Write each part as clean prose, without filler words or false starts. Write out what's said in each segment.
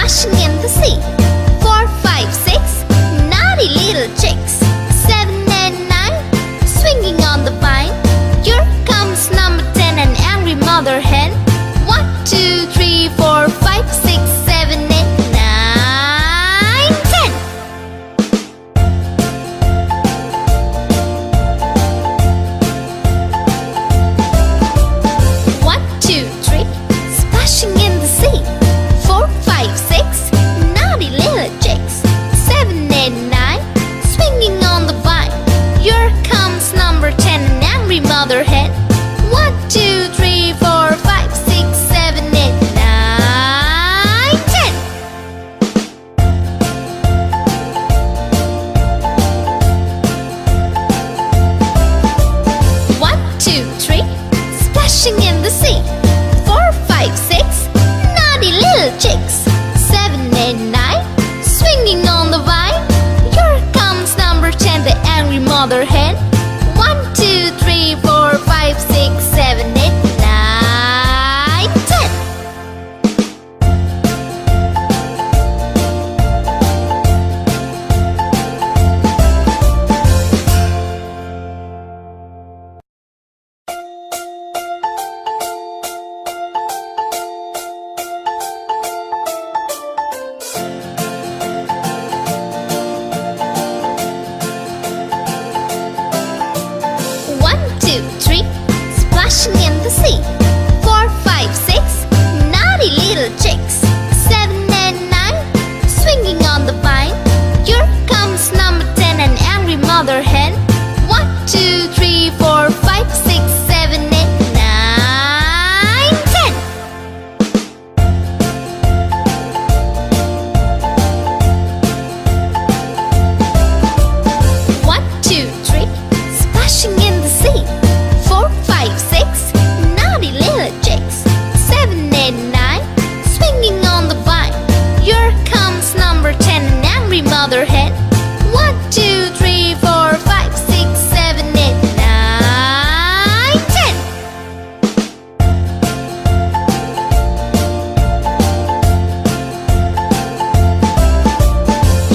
splashing in the sea. 4, 5, 6, naughty little chicks. 7 and 9, swinging on the vine. Here comes number 10, an angry mother hen. 1, 2, 3, 4, 5, 6, 7, 8, 9, 10. 1, 2, 3, splashing in the sea. 4, 5, 6, naughty little chicks. 7, 8, 9, swinging on the vine. Here comes number 10, an angry mother hen. 1, 2, 3, 4, 5, 6, 7, 8, 9, 10. 1, 2, 3, splashing in the sea. 4, 5, 6, naughty little chicks. 7, 8, 9, swinging on the vine. Here comes number 10, the angry mother hen. 1, 2, 3, 4, 5, 6, 7, 8, 9, 10. 1, 2, 3, splashing in the sea. 4, 5, 6, naughty little chicks. 7 and 9, swinging on the vine. Here comes number 10, an angry mother hen. 1, 2, 3, 4, 5, 6, 7, 8, 9, 10. 1, 2, 3, splashing in the sea. 4, 5, 6, naughty little chicks. 7, 8, 9, swinging on the vine. Here comes number 10, an angry mother hen. 1, 2, 3, 4, 5, 6, 7, 8, 9, 10.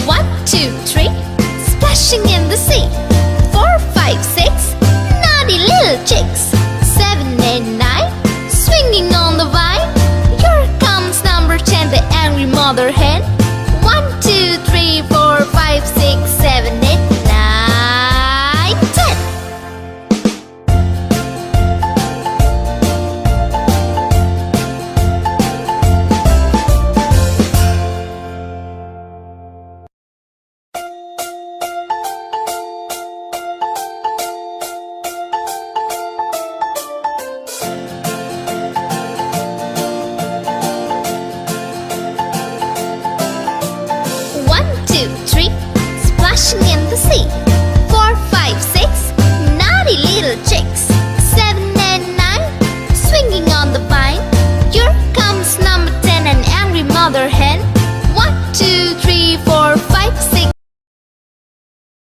1, 2, 3, splashing in the sea. 4, 5, 6, naughty little chicks. 7, 8, 9, swinging on the vine. Here comes number 10, the angry mother hen.